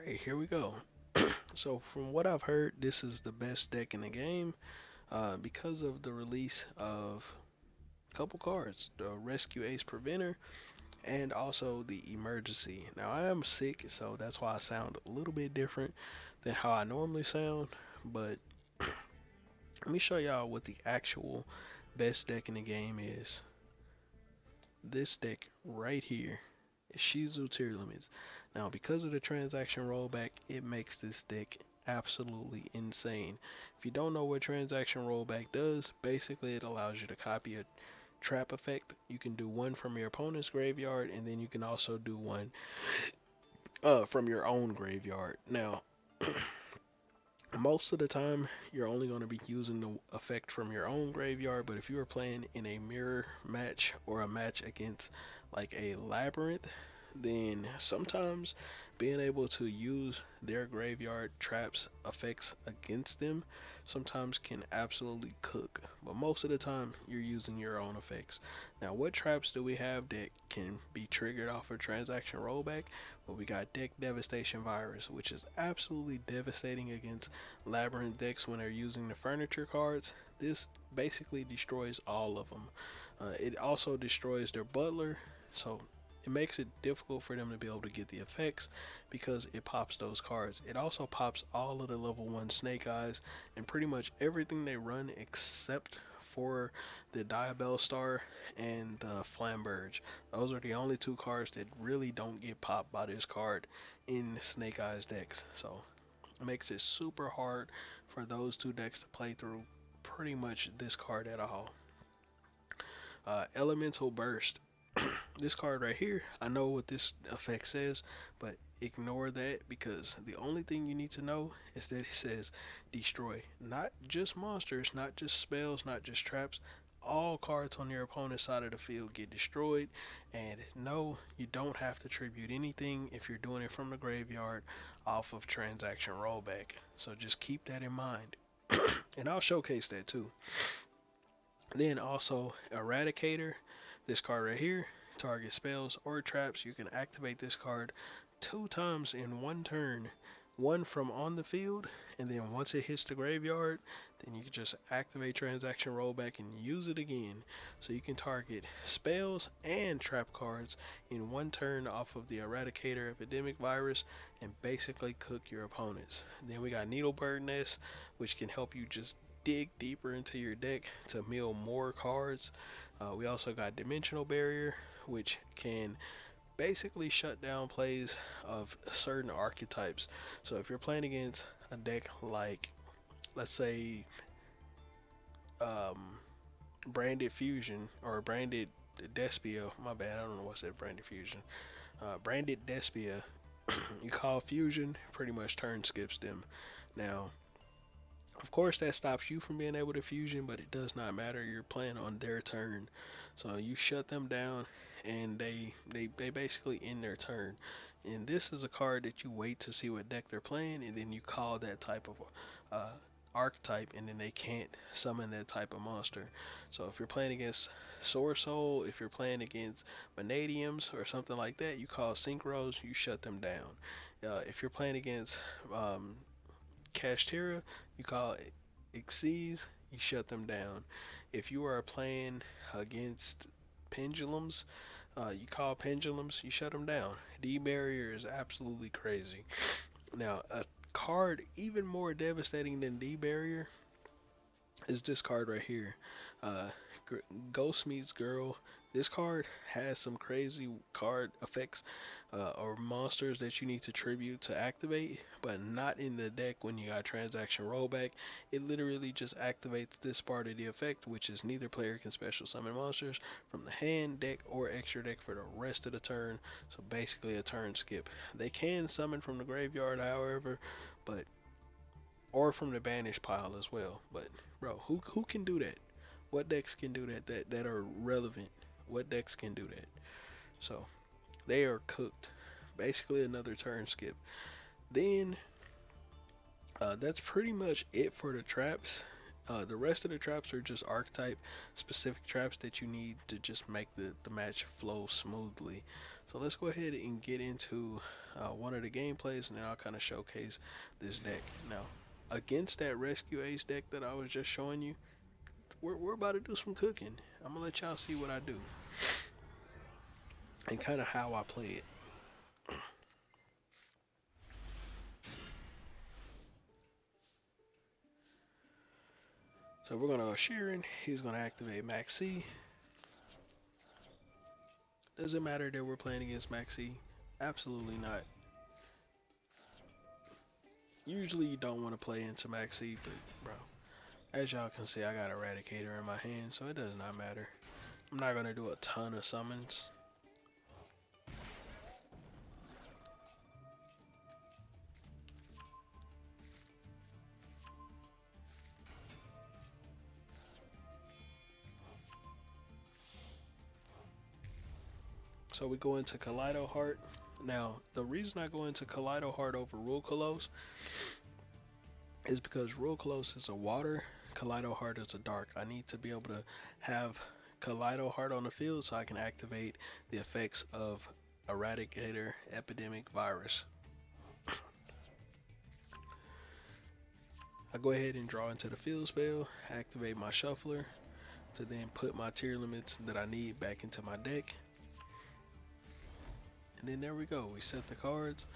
Alright, here we go. So, from what I've heard, this is the best deck in the game because of the release of a couple cards, the Rescue Ace Preventer and also the Emergency. Now, I am sick, so that's why I sound a little bit different than how I normally sound, but let me show y'all what the actual best deck in the game is. This deck right here is Shizu Tier Limits. Now, because of the transaction rollback, it makes this deck absolutely insane. If you don't know what transaction rollback does, basically it allows you to copy a trap effect. You can do one from your opponent's graveyard, and then you can also do one from your own graveyard. Now, most of the time, you're only going to be using the effect from your own graveyard, but if you are playing in a mirror match or a match against like a labyrinth, then sometimes being able to use their graveyard traps effects against them sometimes can absolutely cook. But most of the time, you're using your own effects. Now, what traps do we have that can be triggered off of transaction rollback? Well, we got Deck Devastation Virus, which is absolutely devastating against Labyrinth decks when they're using the furniture cards. This basically destroys all of them. It also destroys their butler, so it makes it difficult for them to be able to get the effects because it pops those cards. It also pops all of the level 1 Snake Eyes and pretty much everything they run except for the Diabell Star and the Flamberge. Those are the only two cards that really don't get popped by this card in Snake Eyes decks. So it makes it super hard for those two decks to play through pretty much this card at all. Elemental Burst. This card right here, I know what this effect says, but ignore that because the only thing you need to know is that it says destroy. Not just monsters, not just spells, not just traps. All cards on your opponent's side of the field get destroyed. And no, you don't have to tribute anything if you're doing it from the graveyard off of transaction rollback. So just keep that in mind. And I'll showcase that too. Then also Eradicator, this card right here, target spells or traps. You can activate this card 2 times in one turn. One from on the field, and then once it hits the graveyard, then you can just activate transaction rollback and use it again. So you can target spells and trap cards in one turn off of the Eradicator Epidemic Virus and basically cook your opponents. Then we got Needlebird Nest, which can help you just dig deeper into your deck to mill more cards. We also got Dimensional Barrier, which can basically shut down plays of certain archetypes. So if you're playing against a deck like, let's say, um, Branded Fusion or Branded Despia, my bad, I don't know what's that Branded Fusion. Branded Despia, you call Fusion, pretty much turn skips them. Now, of course, that stops you from being able to fusion, but it does not matter. You're playing on their turn, so you shut them down, and they basically end their turn. And this is a card that you wait to see what deck they're playing, and then you call that type of uh, archetype, and then they can't summon that type of monster. So if you're playing against Sword Soul, if you're playing against Vanadiums or something like that, you call Synchros, you shut them down. If you're playing against Kashtira, you call Xyz, you shut them down. If you are playing against Pendulums, you call Pendulums, you shut them down. D Barrier is absolutely crazy. Now, a card even more devastating than D Barrier is this card right here. Uh, Ghost Meets Girl. This card has some crazy card effects or monsters that you need to tribute to activate, but not in the deck when you got transaction rollback. It literally just activates this part of the effect, which is neither player can special summon monsters from the hand, deck, or extra deck for the rest of the turn. So basically a turn skip. They can summon from the graveyard, however, but or from the banish pile as well. But bro, who can do that? What decks can do that are relevant? What decks can do that? So they are cooked. Basically another turn skip. Then that's pretty much it for the traps. The rest of the traps are just archetype specific traps that you need to just make the match flow smoothly. So let's go ahead and get into one of the gameplays, and then I'll kind of showcase this deck. Now, against that Rescue Ace deck that I was just showing you, we're about to do some cooking. I'm gonna let y'all see what I do and kind of how I play it. So we're gonna go Sheeran. He's gonna activate Maxi. Does it matter that we're playing against Maxi? Absolutely not. Usually you don't want to play into Maxi, but bro, as y'all can see, I got Eradicator in my hand, so it does not matter. I'm not gonna do a ton of summons. So we go into Kaleido Heart. Now, the reason I go into Kaleido Heart over Rule Kalos is because Rule Kalos is a water, Kaleido Heart is a dark. I need to be able to have Kaleido Heart on the field so I can activate the effects of Eradicator, Epidemic, Virus. I go ahead and draw into the field spell, activate my Shuffler to then put my tier limits that I need back into my deck. And then there we go, we set the cards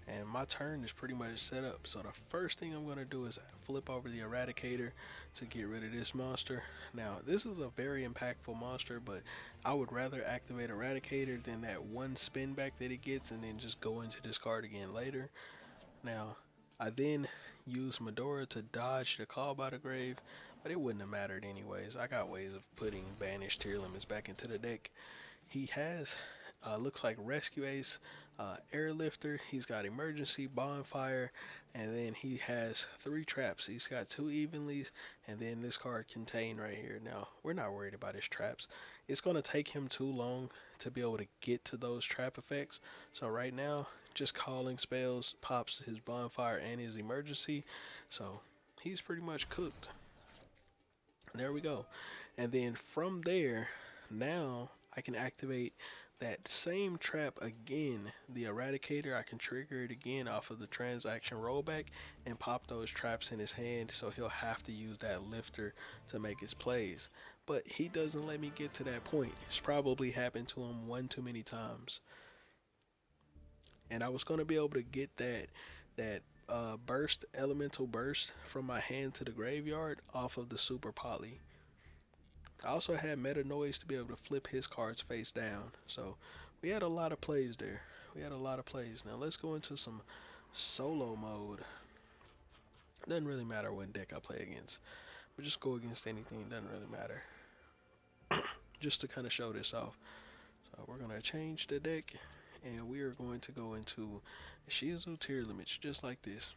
and my turn is pretty much set up. So the first thing I'm going to do is flip over the Eradicator to get rid of this monster. Now this is a very impactful monster, but I would rather activate Eradicator than that one spin back that it gets and then just go into this card again later. Now I then use Medora to dodge the Call by the Grave, but it wouldn't have mattered anyways. I got ways of putting banished tier limits back into the deck. He has looks like Rescue Ace, Airlifter, he's got Emergency, Bonfire, and then he has 3 traps. He's got 2 Evenlies, and then this card Contain right here. Now, we're not worried about his traps. It's going to take him too long to be able to get to those trap effects. So right now, just calling spells pops his Bonfire and his Emergency. So he's pretty much cooked. There we go. And then from there, now I can activate that same trap again, the Eradicator. I can trigger it again off of the transaction rollback and pop those traps in his hand, so he'll have to use that lifter to make his plays. But he doesn't let me get to that point. It's probably happened to him one too many times. And I was going to be able to get that burst, elemental burst from my hand to the graveyard off of the super poly. I also had Meta Noise to be able to flip his cards face down. So we had a lot of plays there. We had a lot of plays. Now let's go into some solo mode. Doesn't really matter what deck I play against. But just go against anything. Doesn't really matter. Just to kind of show this off. So we're going to change the deck. And we are going to go into Shizu tier limits just like this.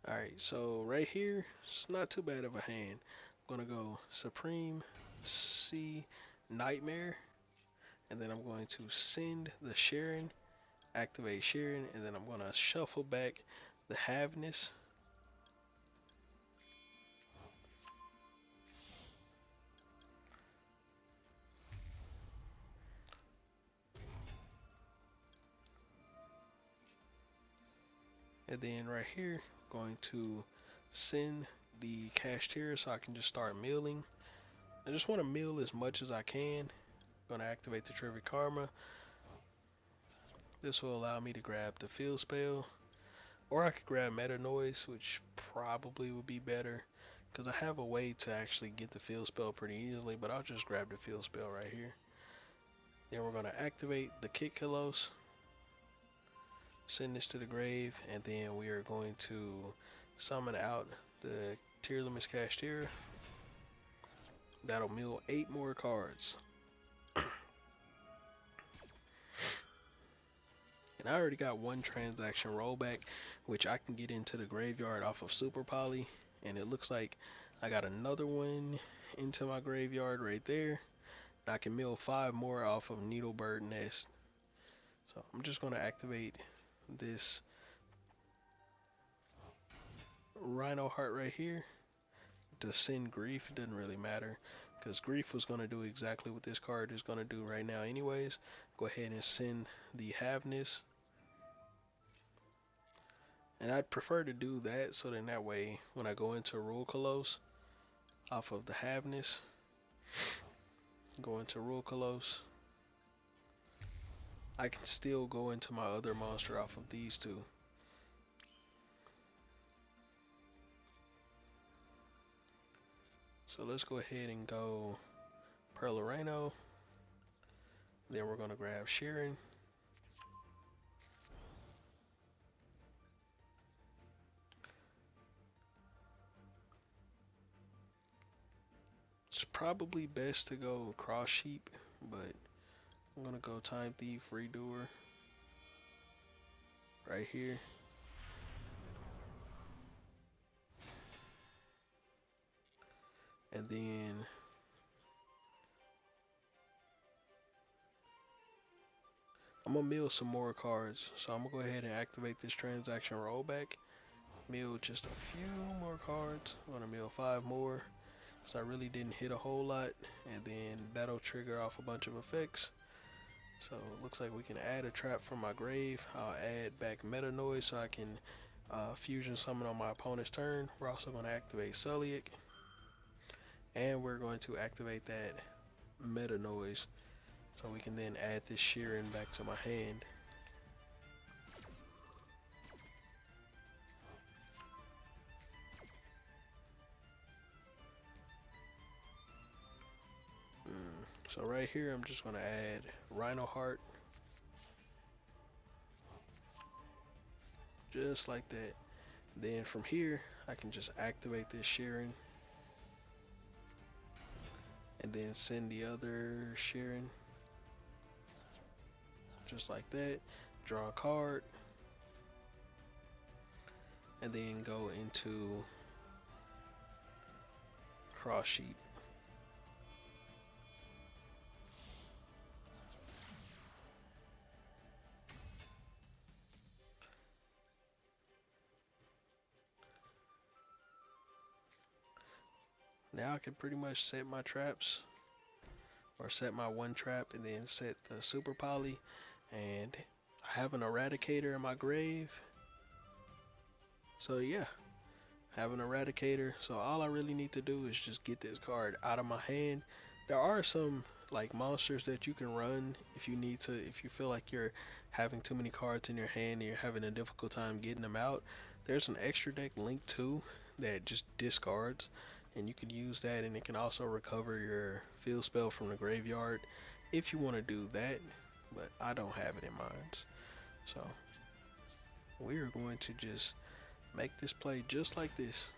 Alright, so right here, it's not too bad of a hand. I'm going to go Supreme, C, Nightmare, and then I'm going to send the Sharon, activate Sharon, and then I'm going to shuffle back the Haveness. And then right here, going to send the Cashier so I can just start milling. I just want to mill as much as I can. I'm going to activate the Terrific Karma. This will allow me to grab the Field Spell. Or I could grab Meta Noise, which probably would be better. Because I have a way to actually get the Field Spell pretty easily. But I'll just grab the Field Spell right here. Then we're going to activate the Kit Kalos. Send this to the grave, and then we are going to summon out the Tier Limits Cashier. That'll mill 8 more cards. And And I already got one transaction rollback, which I can get into the graveyard off of Super Poly. And it looks like I got another one into my graveyard right there. And I can mill 5 more off of Needlebird Nest. So I'm just going to activate this Rhino Heart right here to send Grief. It doesn't really matter because Grief was going to do exactly what this card is going to do right now anyways. Go ahead and send the Haveness. And I'd prefer to do that so then that way when I go into Rule Colossus off of the Haveness, go into Rule Colossus, I can still go into my other monster off of these two. So let's go ahead and go Perloreno. Then we're going to grab Sheeran. It's probably best to go Cross Sheep, but I'm going to go Time Thief Redoer right here. And then I'm going to mill some more cards. So I'm going to go ahead and activate this transaction rollback. Mill just a few more cards. I'm going to mill 5 more. So I really didn't hit a whole lot. And then that'll trigger off a bunch of effects. So it looks like we can add a trap from my grave. I'll add back Meta Noise so I can fusion summon on my opponent's turn. We're also going to activate Sulliek. And we're going to activate that Meta Noise so we can then add this Sheeran back to my hand. So right here I'm just going to add Rhino Heart. Just like that. Then from here I can just activate this Sheeran. And then send the other Sheeran. Just like that. Draw a card. And then go into Cross Sheep. Now I can pretty much set my traps, or set my one trap and then set the Super Poly. And I have an Eradicator in my grave. So yeah, have an Eradicator. So all I really need to do is just get this card out of my hand. There are some like monsters that you can run if you need to, if you feel like you're having too many cards in your hand and you're having a difficult time getting them out. There's an extra deck link too that just discards, and you can use that, and it can also recover your field spell from the graveyard if you want to do that, but I don't have it in mind. So we are going to just make this play just like this.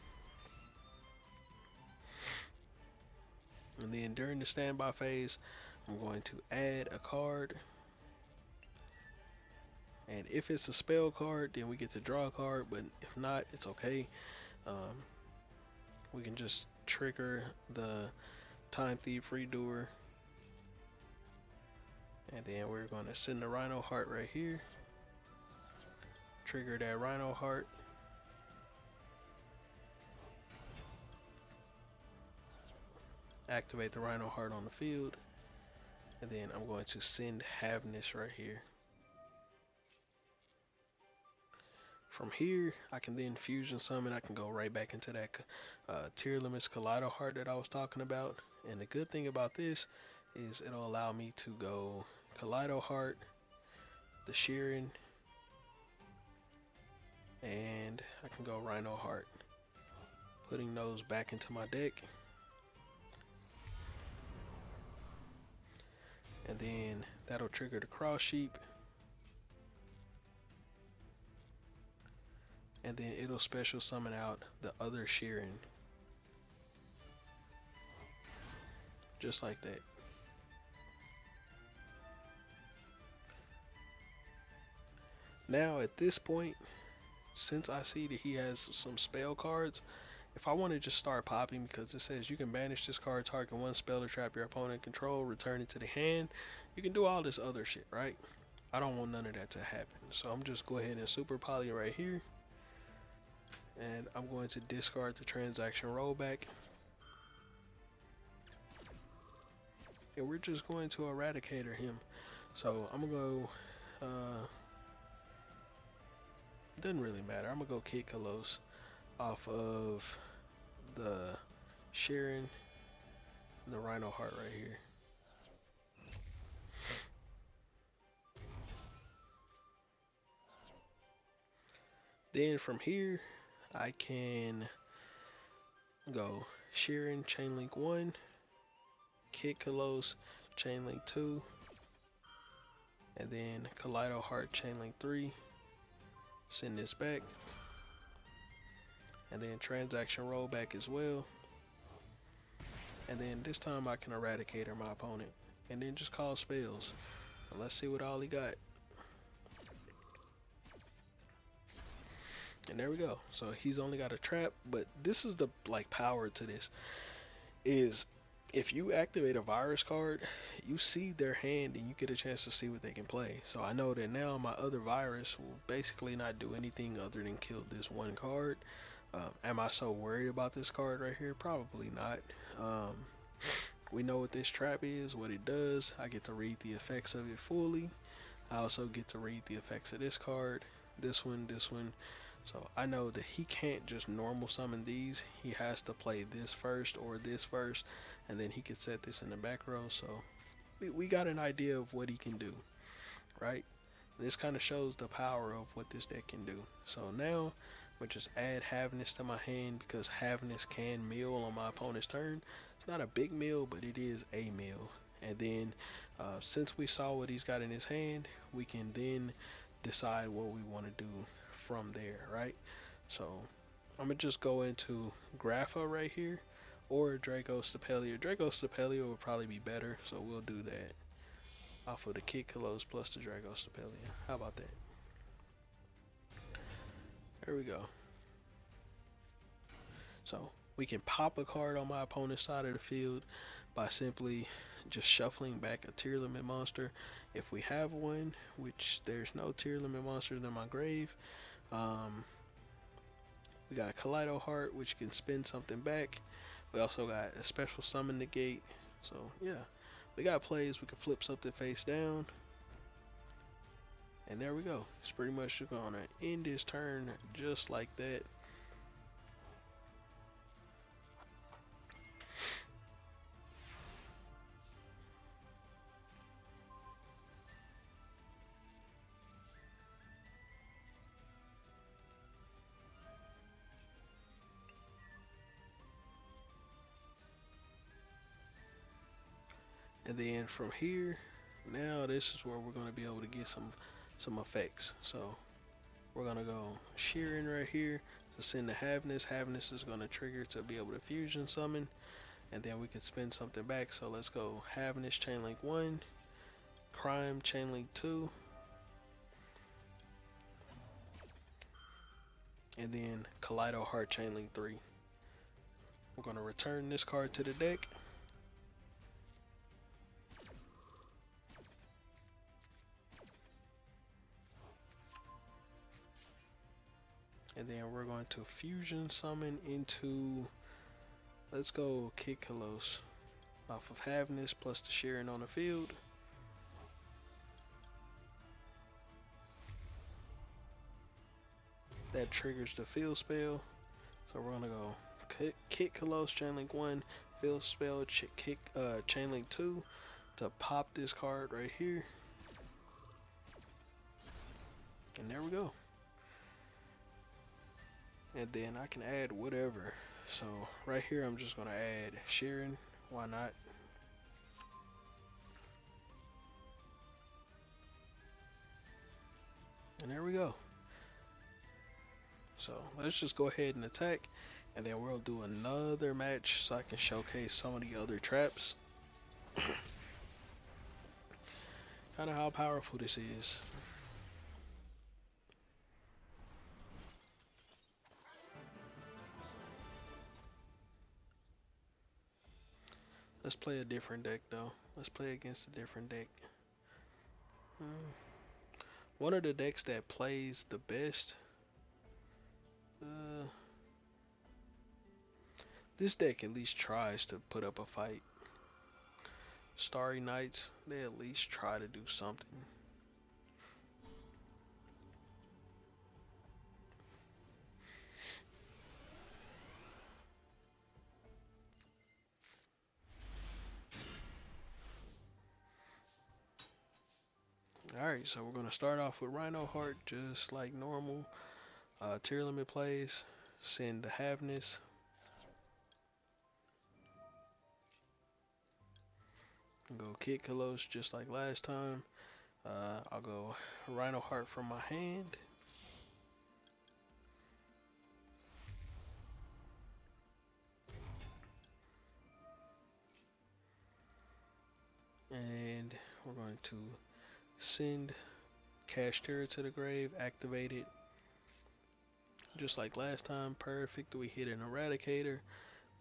And then during the standby phase, I'm going to add a card. And if it's a spell card, then we get to draw a card, but if not, it's okay. We can just trigger the Time Thief Redoer. And then we're going to send the Rhino Heart right here. Trigger that Rhino Heart. Activate the Rhino Heart on the field. And then I'm going to send Haveness right here. From here, I can then fusion summon. I can go right back into that Tier Limits Kaleido Heart that I was talking about. And the good thing about this is it'll allow me to go Kaleido Heart, the Sheeran, and I can go Rhino Heart. Putting those back into my deck. And then that'll trigger the Cross Sheep. And then it'll special summon out the other Sheeran. Just like that. Now at this point, since I see that he has some spell cards, if I want to just start popping, because it says you can banish this card, target one spell or trap your opponent control, return it to the hand. You can do all this other shit, right? I don't want none of that to happen. So I'm just go ahead and super poly right here. And I'm going to discard the transaction rollback. And we're just going to eradicator him. So I'm gonna go, doesn't really matter. I'm gonna go kick Kalos off of the Sharon and the Rhino Heart right here. Then from here, I can go Sharon, Chainlink 1, kick Kalos, Chainlink 2, and then Kaleido Heart, Chainlink 3, send this back, and then transaction rollback as well. And then this time I can eradicator my opponent, and then just call spells. And let's see what all he got. And there we go. So he's only got a trap, but this is the like power to this is if you activate a virus card, you see their hand and you get a chance to see what they can play. So I know that now my other virus will basically not do anything other than kill this one card. Am I so worried about this card right here? Probably not. We know what this trap is, what it does. I get to read the effects of it fully. I also get to read the effects of this card, this one, this one. So I know that he can't just normal summon these. He has to play this first or this first, and then he could set this in the back row. So we got an idea of what he can do, right? This kind of shows the power of what this deck can do. So now we'll just add Havness to my hand because Havness can mill on my opponent's turn. It's not a big mill, but it is a mill. And then since we saw what he's got in his hand, we can then decide what we want to do from there, right? So I'm gonna just go into Grapha right here or Draco Stapelio. Draco Stapelio would probably be better, so we'll do that off of the Kick Kalos plus the Draco Stapelio. How about that? There we go. So we can pop a card on my opponent's side of the field by simply just shuffling back a tier limit monster if we have one, which there's no tier limit monsters in my grave. We got Kaleido Heart, which can spin something back. We also got a special summon negate. So yeah, we got plays. We can flip something face down. And there we go. It's pretty much gonna end his turn just like that. And then from here, now this is where we're going to be able to get some effects. So we're going to go Sheeran right here to send the Havness. Havness is going to trigger to be able to fusion summon. And then we can spin something back. So let's go Havness Chainlink 1, Crime Chainlink 2, and then Kaleido Heart Chainlink 3. We're going to return this card to the deck. And then we're going to fusion summon into, let's go Kick Kalos off of Havness plus the Sharon on the field. That triggers the field spell. So we're gonna go kick Kalos Chainlink 1, field spell, kick Chainlink 2 to pop this card right here. And there we go. And then I can add whatever. So right here I'm just gonna add Sharon. Why not? And there we go. So let's just go ahead and attack, and then we'll do another match so I can showcase some of the other traps. Kind of how powerful this is. Let's play a different deck though. Let's play against a different deck. Hmm. One of the decks that plays the best. Uh, this deck at least tries to put up a fight. Starry Nights, they at least try to do something. Alright, so we're gonna start off with Rhino Heart just like normal. Tier limit plays, send the Havness. Go Kid Kalos just like last time. I'll go Rhino Heart from my hand. And we're going to send Chimera to the grave, activate it. Just like last time, perfect. We hit an Eradicator.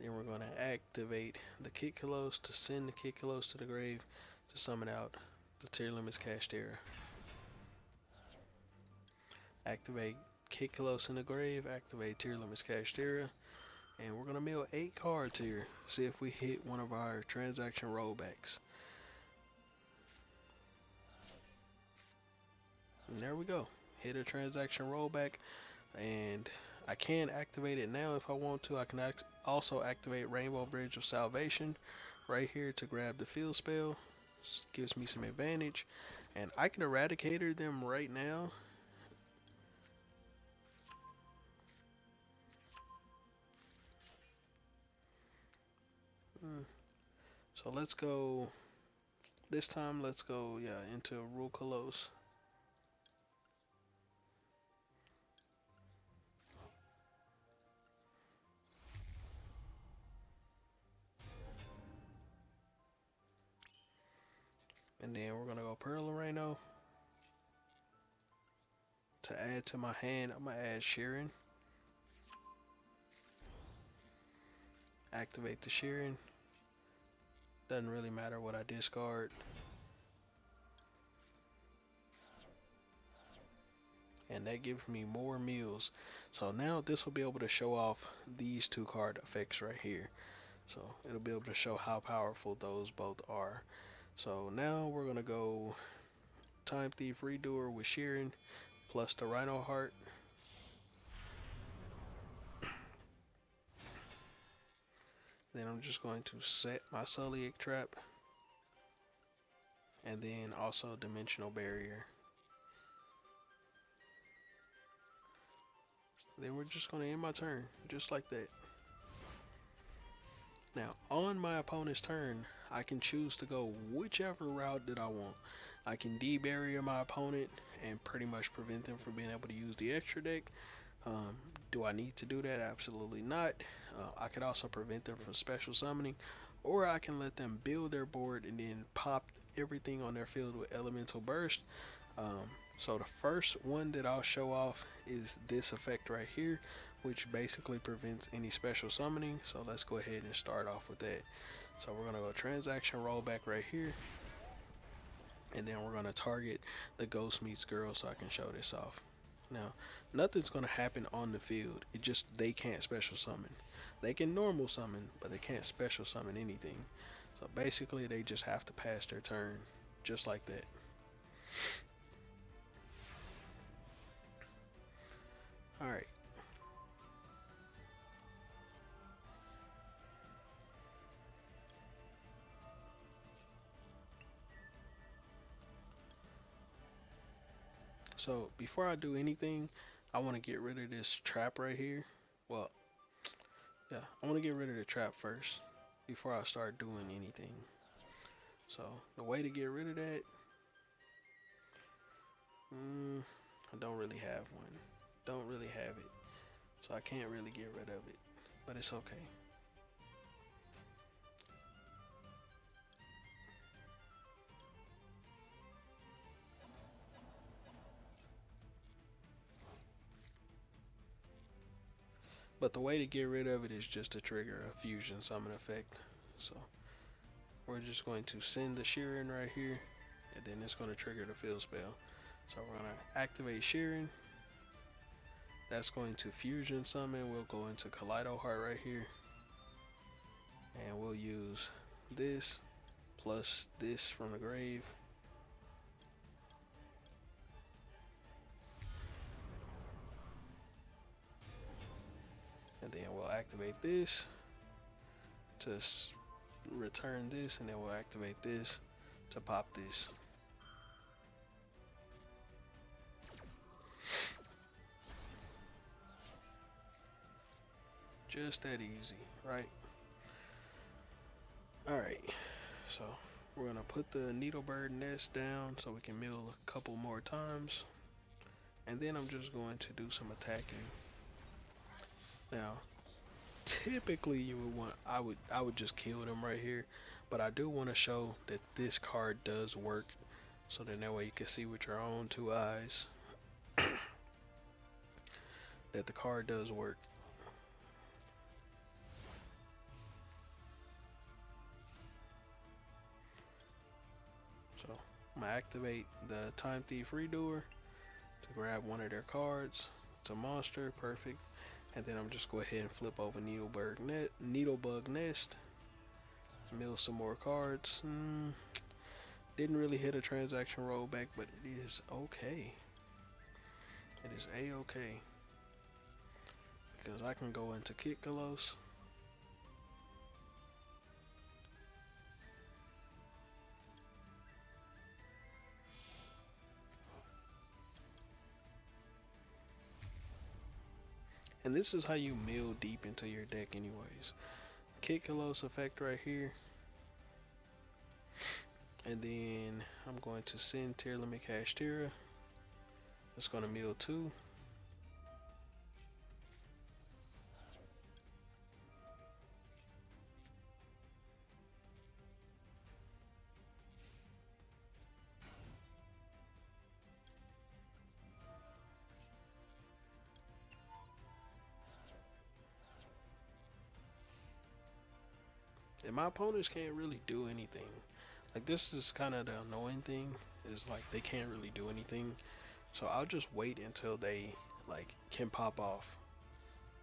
Then we're going to activate the Kid Kalos to send the Kid Kalos to the grave to summon out the Tier Limits Chimera. Activate Kid Kalos in the grave, activate Tier Limits Chimera. And we're going to mill 8 cards here. See if we hit one of our transaction rollbacks. And there we go. Hit a transaction rollback. And I can activate it now if I want to. I can also activate Rainbow Bridge of Salvation right here to grab the field spell. Just gives me some advantage. And I can Eradicator them right now. So let's go. This time, let's go, yeah, into Rule Kalos. And then we're gonna go Pearl Areno. To add to my hand, I'm gonna add Sheeran. Activate the Sheeran. Doesn't really matter what I discard. And that gives me more meals. So now this will be able to show off these 2 card effects right here. So it'll be able to show how powerful those both are. So now we're gonna go Time Thief Redoer with Sheeran plus the Rhino Heart. Then I'm just going to set my Sulliek Trap. And then also Dimensional Barrier. Then we're just going to end my turn, just like that. Now, on my opponent's turn, I can choose to go whichever route that I want. I can de-barrier my opponent and pretty much prevent them from being able to use the extra deck. Do I need to do that? Absolutely not. I could also prevent them from special summoning, or I can let them build their board and then pop everything on their field with Elemental Burst. So the first one that I'll show off is this effect right here, which basically prevents any special summoning. So let's go ahead and start off with that. So we're gonna go transaction rollback right here, and then we're gonna target the Ghost Meets Girl so I can show this off. Now, nothing's gonna happen on the field. It just they can't special summon. They can normal summon, but they can't special summon anything. So basically, they just have to pass their turn, just like that. All right. So before I do anything, I want to get rid of this trap right here. Well, yeah, I want to get rid of the trap first before I start doing anything. So the way to get rid of that, I don't really have one. Don't really have it. So I can't really get rid of it, but it's okay. But the way to get rid of it is just to trigger a fusion summon effect. So we're just going to send the shearing right here, and then it's going to trigger the field spell. So we're going to activate shearing. That's going to fusion summon. We'll go into Kaleido Heart right here, and we'll use this plus this from the grave. And then we'll activate this to return this, and then we'll activate this to pop this. Just that easy, right? Alright, so we're gonna put the needlebird nest down so we can mill a couple more times, and then I'm just going to do some attacking. Now, typically you would want, I would just kill them right here, but I do want to show that this card does work, so then that way you can see with your own two eyes that the card does work. So I'm gonna activate the Time Thief Redoer to grab one of their cards. It's a monster, perfect. And then I'm just go ahead and flip over Needlebug Nest, mill some more cards. Didn't really hit a transaction rollback, but it is okay. It is a-okay. Because I can go into Kitkalos. And this is how you mill deep into your deck anyways. Kitkalos effect right here. And then I'm going to send lilmikemikesix. It's going to mill 2. And my opponents can't really do anything. Like, this is kind of the annoying thing, is like they can't really do anything. So I'll just wait until they like can pop off,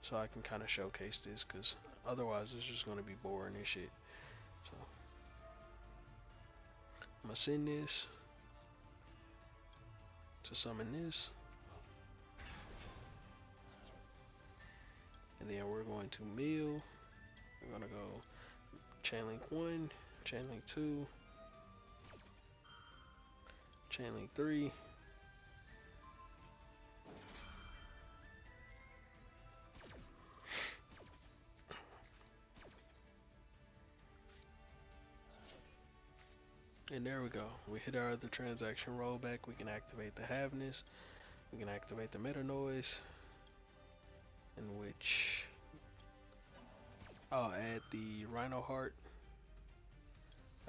so I can kind of showcase this, because otherwise it's just going to be boring and shit. So I'm gonna send this to summon this, and then we're going to mill. We're gonna go Chainlink 1, Chainlink 2, Chainlink 3, and there we go. We hit our other transaction rollback. We can activate the Haveness. We can activate the Meta Noise, in which I'll add the Rhino Heart,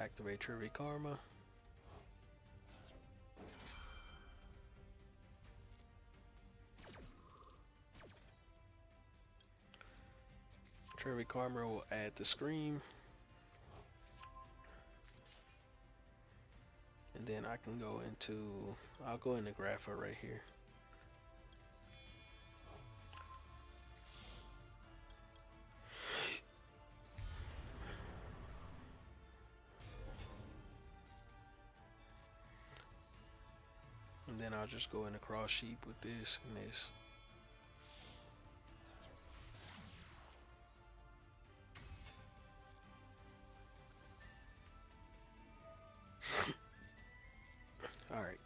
activate Trivy Karma, Trivy Karma will add the Scream, and then I can go into, I'll go into Grapha right here. And then I'll just go into Cross Sheep with this and this. Alright,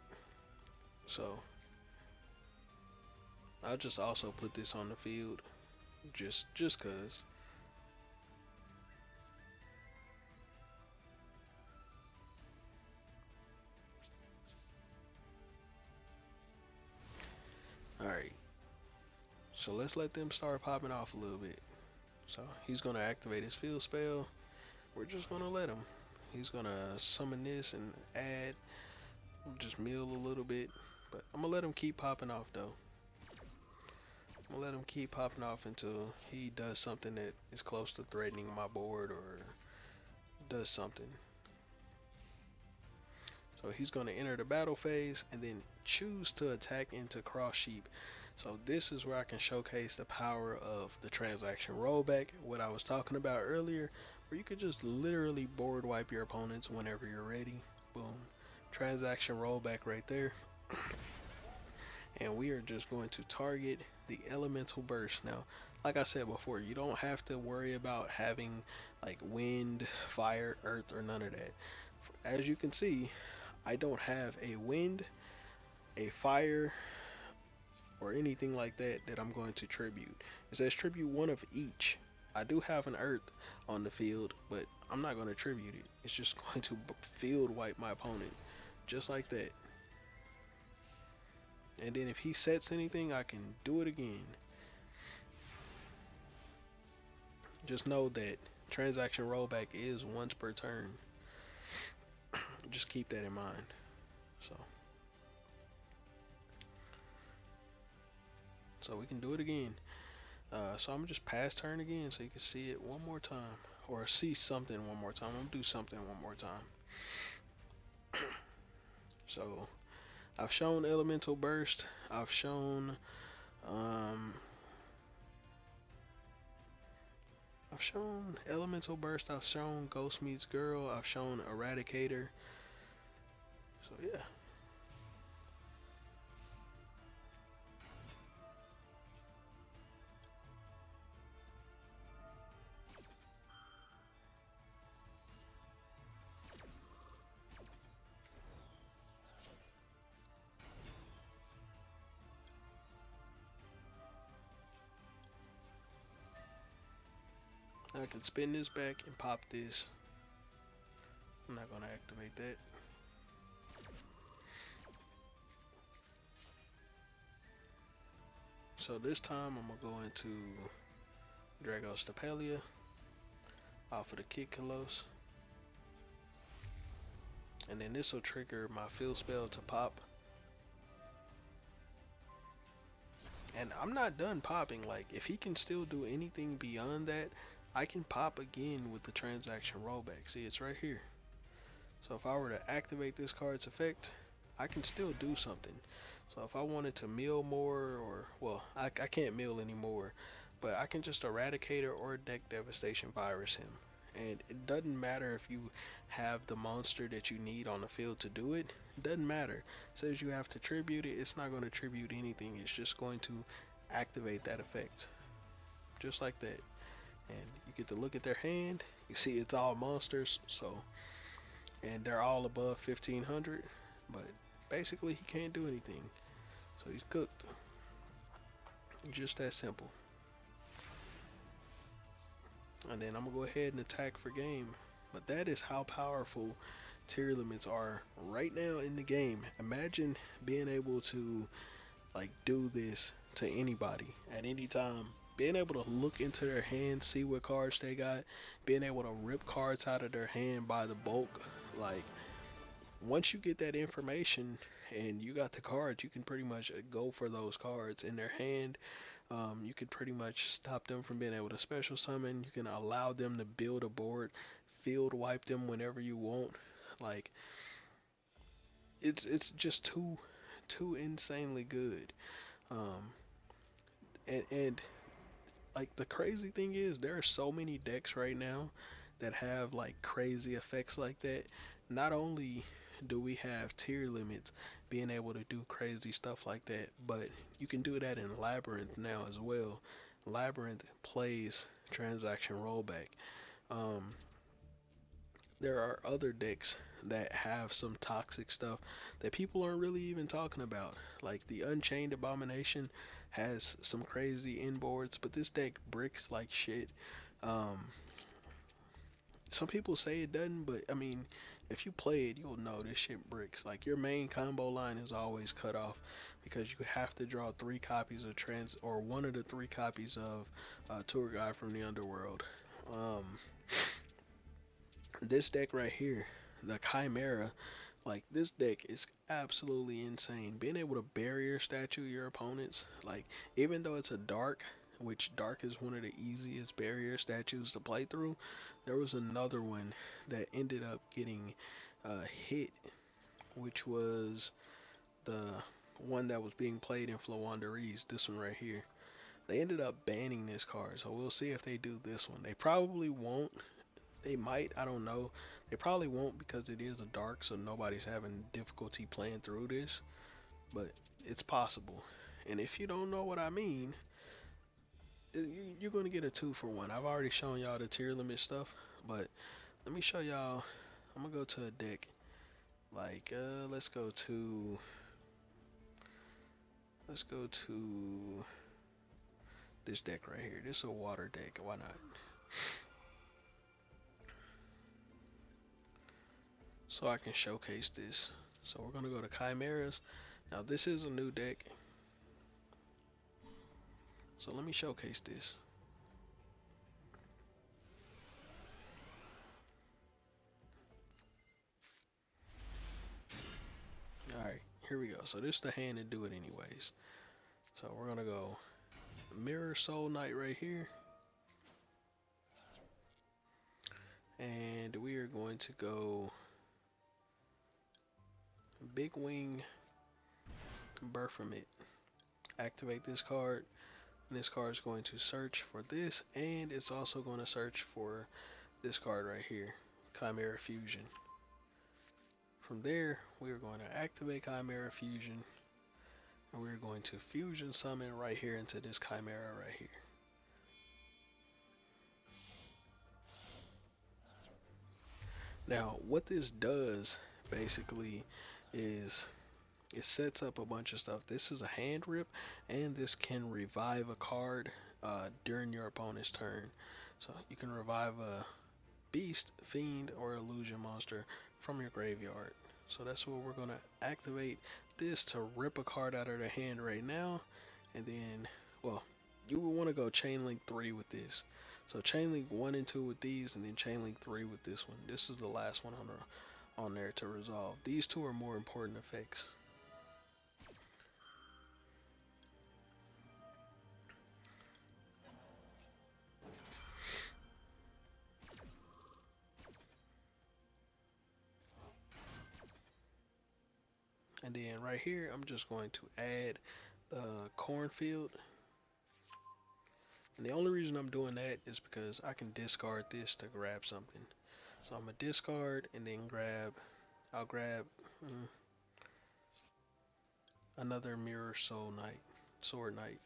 so I'll just also put this on the field, just cause. Alright, so let's let them start popping off a little bit. So he's gonna activate his field spell. We're just gonna let him. He's gonna summon this and add, just mill a little bit, but I'm gonna let him keep popping off though. I'm gonna let him keep popping off until he does something that is close to threatening my board, or does something. So he's going to enter the battle phase and then choose to attack into cross sheep. So this is where I can showcase the power of the transaction rollback, what I was talking about earlier, where you could just literally board wipe your opponents whenever you're ready. Boom. Transaction rollback right there. And we are just going to target the elemental burst. Now, like I said before, you don't have to worry about having like wind, fire, earth, or none of that. As you can see, I don't have a wind, a fire, or anything like that that I'm going to tribute. It says tribute one of each. I do have an earth on the field, but I'm not going to tribute it. It's just going to field wipe my opponent, just like that. And then if he sets anything, I can do it again. Just know that transaction rollback is once per turn. Just keep that in mind. So, so we can do it again. So I'm gonna just pass turn again so you can see it one more time, or see something one more time. I'm gonna do something one more time. So I've shown elemental burst. Um, I've shown elemental burst. I've shown ghost meets girl. I've shown eradicator. So yeah. I can spin this back and pop this. I'm not gonna activate that. So this time I'm gonna go into Dragostapelia off of the Kid Kalos. And then this will trigger my field spell to pop. And I'm not done popping. Like, if he can still do anything beyond that, I can pop again with the transaction rollback. See, it's right here. So if I were to activate this card's effect, I can still do something. So if I wanted to mill more, or, well, I can't mill anymore, but I can just Eradicator or Deck Devastation Virus him. And it doesn't matter if you have the monster that you need on the field to do it. It doesn't matter. It says you have to tribute it. It's not going to tribute anything. It's just going to activate that effect. Just like that. And you get to look at their hand. You see it's all monsters. So, and they're all above 1500. But basically he can't do anything. So he's cooked. Just that simple. And then I'm gonna go ahead and attack for game. But that is how powerful tier limits are right now in the game. Imagine being able to like do this to anybody at any time. Being able to look into their hand, see what cards they got, being able to rip cards out of their hand by the bulk. Like, once you get that information and you got the cards, you can pretty much go for those cards in their hand. You could pretty much stop them from being able to special summon. You can allow them to build a board, field wipe them whenever you want. Like, it's just too insanely good. Um, and like the crazy thing is there are so many decks right now that have like crazy effects like that. Not only do we have tier limits being able to do crazy stuff like that, but you can do that in Labyrinth now as well. Labyrinth plays transaction rollback. Um, there are other decks that have some toxic stuff that people aren't really even talking about. Like the Unchained Abomination has some crazy inboards, but this deck bricks like shit. Um, some people say it doesn't, but I mean, if you play it, you'll know this shit bricks. Like your main combo line is always cut off because you have to draw 3 copies of or one of the 3 copies of Tour Guide from the Underworld. Um, this deck right here, the Chimera, like this deck is absolutely insane. Being able to barrier statue your opponents, like even though it's a dark, which dark is one of the easiest barrier statues to play through, there was another one that ended up getting hit which was the one that was being played in Flawanderees, this one right here. They ended up banning this card, so we'll see if they do this one. They probably won't. They might, I don't know. They probably won't because it is a dark, so nobody's having difficulty playing through this, but it's possible. And if you don't know what I mean, you're going to get a 2-for-1. I've already shown y'all the tier limit stuff, but let me show y'all. I'm going to go to a deck. Like, let's go to this deck right here. This is a water deck. Why not? So I can showcase this. So we're going to go to Chimeras. Now this is a new deck. So let me showcase this. Alright, here we go. So this is the hand to do it anyways. So we're going to go Mirror Soul Knight right here. And we are going to go Big Wing Baphomet. Activate this card. And this card is going to search for this, and it's also going to search for this card right here, Chimera Fusion. From there, we are going to activate Chimera Fusion, and we're going to fusion summon right here into this Chimera right here. Now, what this does basically is it sets up a bunch of stuff. This is a hand rip, and this can revive a card during your opponent's turn. So you can revive a beast, fiend, or illusion monster from your graveyard. So that's what we're going to activate this to rip a card out of the hand right now. And then, well, you would want to go chain link 3 with this. So chain link 1 and 2 with these, and then chain link 3 with this one. This is the last one on there to resolve. These two are more important effects. And then right here, I'm just going to add the cornfield. And the only reason I'm doing that is because I can discard this to grab something. So I'm going to discard and then I'll grab another Mirror Soul Knight, Sword Knight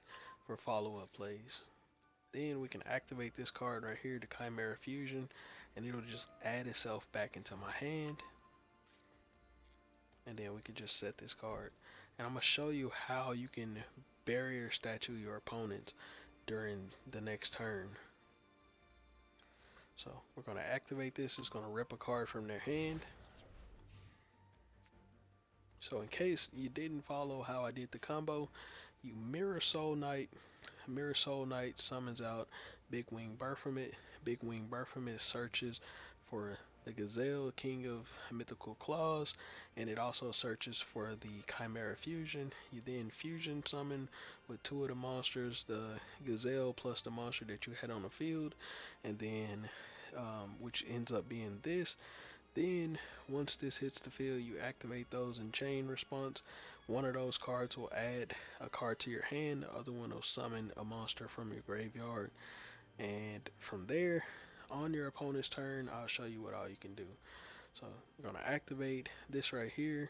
for follow-up plays. Then we can activate this card right here, the Chimera Fusion, and it'll just add itself back into my hand. And then we can just set this card. And I'm going to show you how you can barrier statue your opponent during the next turn. So we're going to activate this. It's going to rip a card from their hand. So in case you didn't follow how I did the combo, you Mirror Soul Knight. Mirror Soul Knight summons out Big Wing Baphomet. Big Wing Baphomet searches for the Gazelle, King of Mythical Claws, and it also searches for the Chimera Fusion. You then fusion summon with 2 of the monsters, the Gazelle plus the monster that you had on the field, and then which ends up being this. Then once this hits the field, you activate those in chain response. One of those cards will add a card to your hand, the other one will summon a monster from your graveyard, and from there, on your opponent's turn, I'll show you what all you can do. So you're going to activate this right here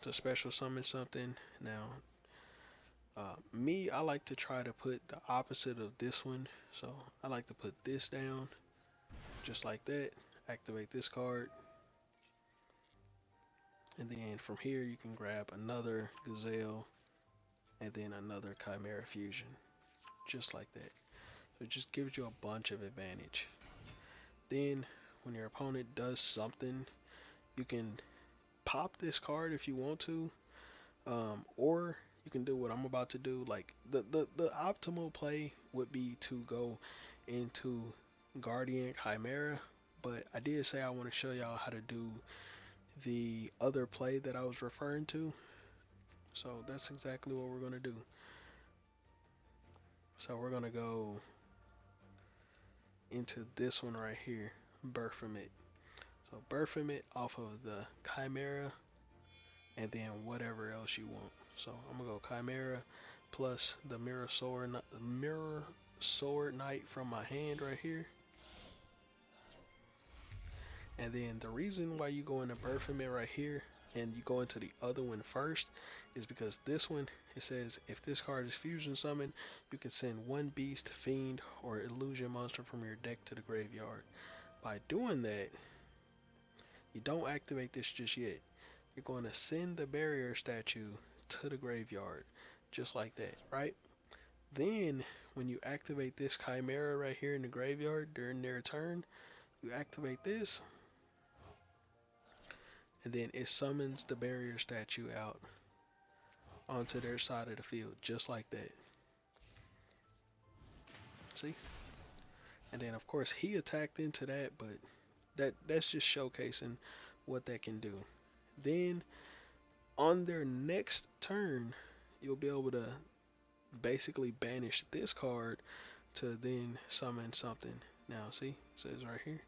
to special summon something. Now, I like to try to put the opposite of this one. So I like to put this down, just like that. Activate this card. And then from here, you can grab another Gazelle and then another Chimera Fusion, just like that. So it just gives you a bunch of advantage. Then when your opponent does something, you can pop this card if you want to, or you can do what I'm about to do. Like the optimal play would be to go into Guardian Chimera, but I did say I want to show y'all how to do the other play that I was referring to. So that's exactly what we're going to do. So we're going to go into this one right here, Baphomet. So Berfamit off of the Chimera, and then whatever else you want. So I'm gonna go Chimera plus the Mirror Sword Knight from my hand right here. And then the reason why you go into Berfamit right here and you go into the other one first is because this one, it says if this card is fusion summoned, you can send one beast, fiend, or illusion monster from your deck to the graveyard. By doing that, you don't activate this just yet. You're going to send the barrier statue to the graveyard, just like that, right? Then, when you activate this Chimera right here in the graveyard during their turn, you activate this, and then it summons the barrier statue out onto their side of the field, just like that. See? And then, of course, he attacked into that, but that's just showcasing what that can do. Then, on their next turn, you'll be able to basically banish this card to then summon something. Now, see, it says right here.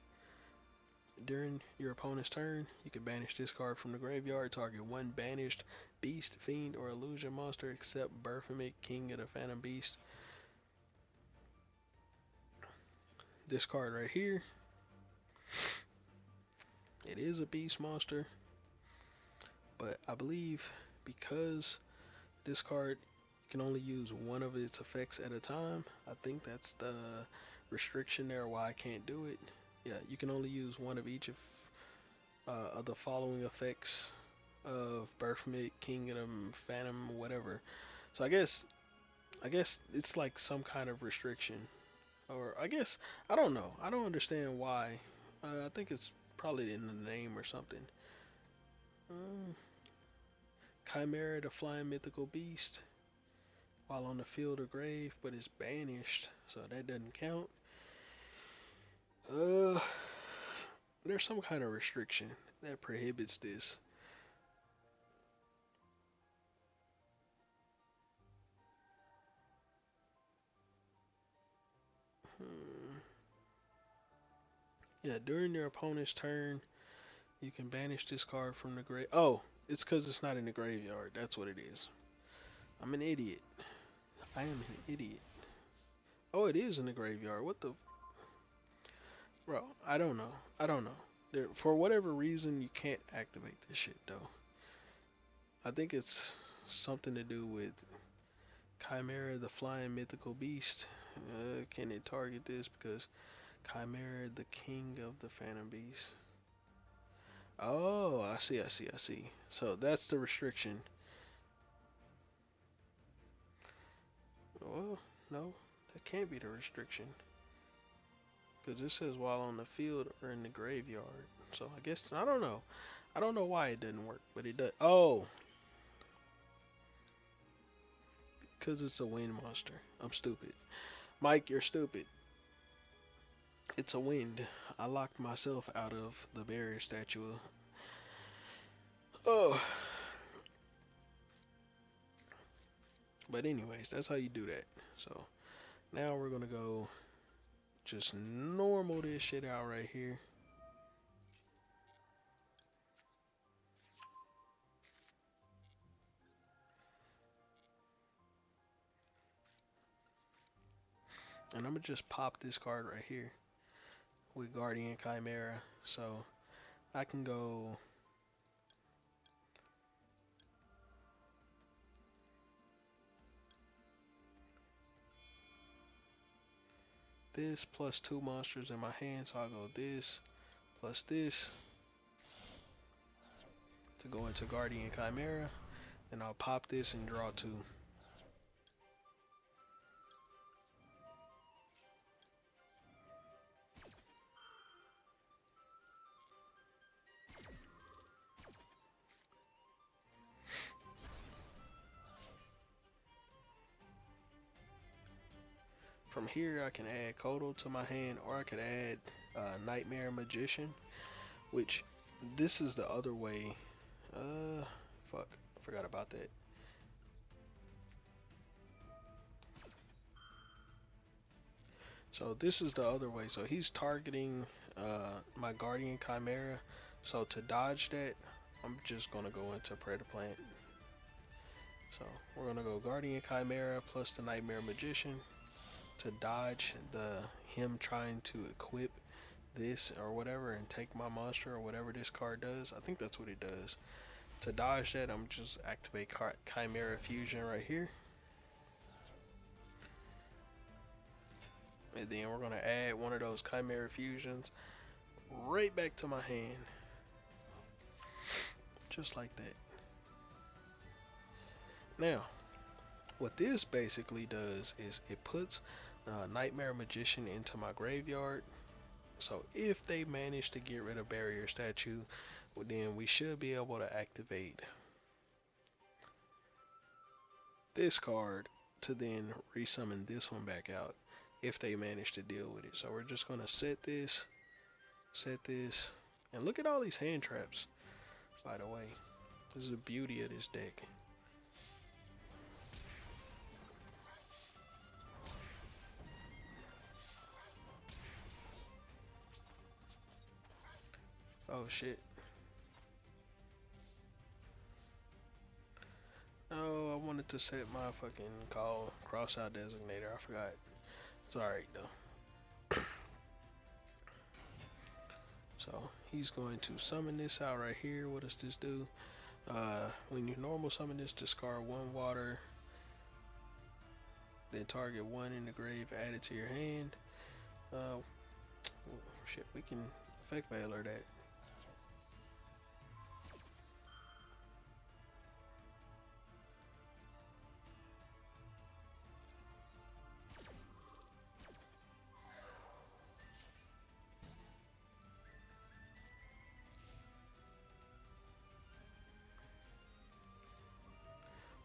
During your opponent's turn, you can banish this card from the graveyard. Target one banished beast, fiend, or illusion monster except Berfamit, King of the Phantom Beast. This card right here, it is a beast monster, but I believe because this card can only use one of its effects at a time, I think that's the restriction there why I can't do it. Yeah, you can only use one of each of the following effects of Berfamit, King of the Phantom, whatever. So I guess it's like some kind of restriction, or I guess I don't know. I don't understand why. I think it's probably in the name or something. Chimera, the flying mythical beast, while on the field or grave, but it's banished, so that doesn't count. There's some kind of restriction that prohibits this. Yeah, during their opponent's turn, you can banish this card from the grave. Oh, it's because it's not in the graveyard. That's what it is. I'm an idiot. I am an idiot. Oh, it is in the graveyard. What the? Bro, I don't know. I don't know. For whatever reason, you can't activate this shit, though. I think it's something to do with Chimera, the flying mythical beast. Can it target this? Because Chimera, the king of the phantom beast. Oh, I see. So that's the restriction. Well, no, that can't be the restriction. Because this says while on the field or in the graveyard. So I guess, I don't know. I don't know why it doesn't work, but it does. Oh, because it's a wind monster. I'm stupid. Mike, you're stupid. It's a wind. I locked myself out of the barrier statue. Oh. But anyways, that's how you do that. So now we're going to go just normal this shit out right here. And I'm going to just pop this card right here with Guardian Chimera. So I can go this plus two monsters in my hand. So I'll go this plus this to go into Guardian Chimera. And I'll pop this and draw two. From here, I can add Kodo to my hand, or I could add Nightmare Magician, which this is the other way. Fuck, I forgot about that. So this is the other way. So he's targeting my Guardian Chimera. So to dodge that, I'm just gonna go into Predator Plant. So we're gonna go Guardian Chimera plus the Nightmare Magician to dodge the him trying to equip this or whatever and take my monster or whatever this card does. I think that's what it does. To dodge that, I'm just activate Chimera Fusion right here. And then we're gonna add one of those Chimera Fusions right back to my hand. Just like that. Now, what this basically does is it puts Nightmare Magician into my graveyard. So if they manage to get rid of Barrier Statue, well, then we should be able to activate this card to then resummon this one back out if they manage to deal with it. So we're just going to set this, and look at all these hand traps, by the way. This is the beauty of this deck. Oh shit. Oh, I wanted to set my fucking call crossout designator. I forgot. It's alright though. So he's going to summon this out right here. What does this do? When you normal summon this, discard one water, then target one in the grave, add it to your hand. Oh, shit, we can effect veiler that.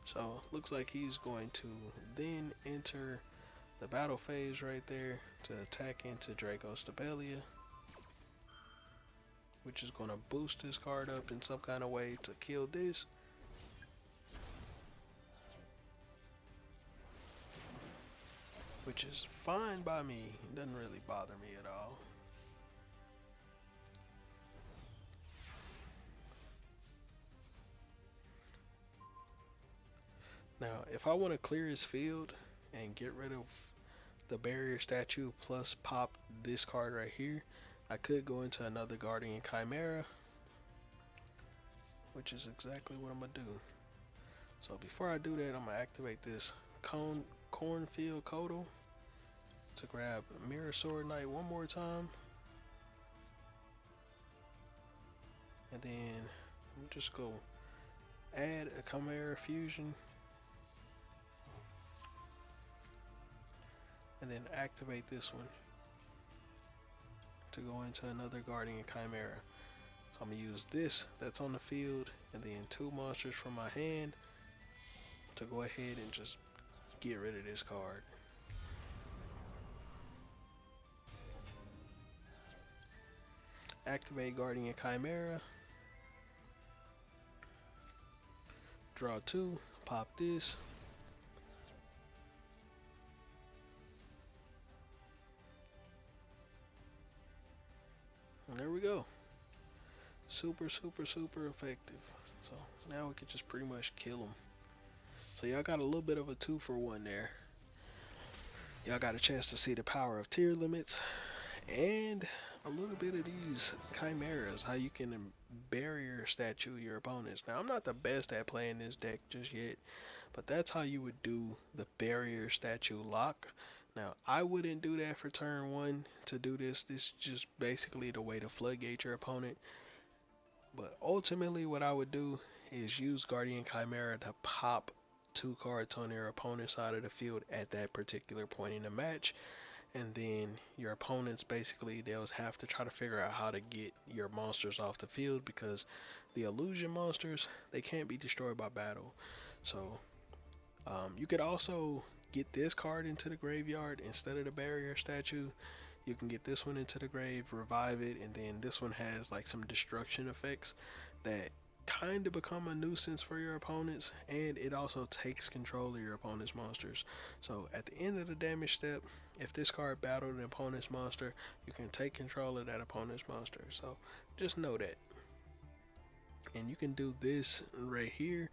So looks like he's going to then enter the battle phase right there to attack into Draco's Stabelia, which is going to boost this card up in some kind of way to kill this. Which is fine by me. It doesn't really bother me at all. Now, if I want to clear his field and get rid of the Barrier Statue plus pop this card right here, I could go into another Guardian Chimera, which is exactly what I'm going to do. So before I do that, I'm going to activate this Cornfield Codal to grab Mirror Sword Knight one more time. And then I'm just go add a Chimera Fusion. And then activate this one to go into another Guardian Chimera. So I'm going to use this that's on the field and then two monsters from my hand to go ahead and just get rid of this card. Activate Guardian Chimera. Draw two, pop this. And there we go. Super effective. So now we can just pretty much kill them. So y'all got a little bit of a 2-for-1 there. Y'all got a chance to see the power of tier limits and a little bit of these chimeras, how you can barrier statue your opponents. Now I'm not the best at playing this deck just yet, but that's how you would do the barrier statue lock. Now I wouldn't do that for turn 1 to do this. This is just basically the way to floodgate your opponent. But ultimately what I would do is use Guardian Chimera to pop 2 cards on your opponent's side of the field at that particular point in the match. And then your opponents basically, they'll have to try to figure out how to get your monsters off the field, because the illusion monsters, they can't be destroyed by battle. So you could also get this card into the graveyard instead of the barrier statue. You can get this one into the grave, revive it, and then this one has like some destruction effects that kind of become a nuisance for your opponents, and it also takes control of your opponent's monsters. So at the end of the damage step, if this card battled an opponent's monster, you can take control of that opponent's monster. So just know that. And you can do this right here.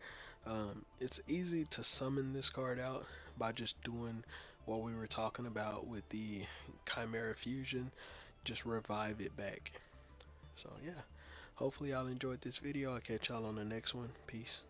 It's easy to summon this card out by just doing what we were talking about with the Chimera fusion. Just revive it back. So yeah, hopefully y'all enjoyed this video. I'll catch y'all on the next one. Peace.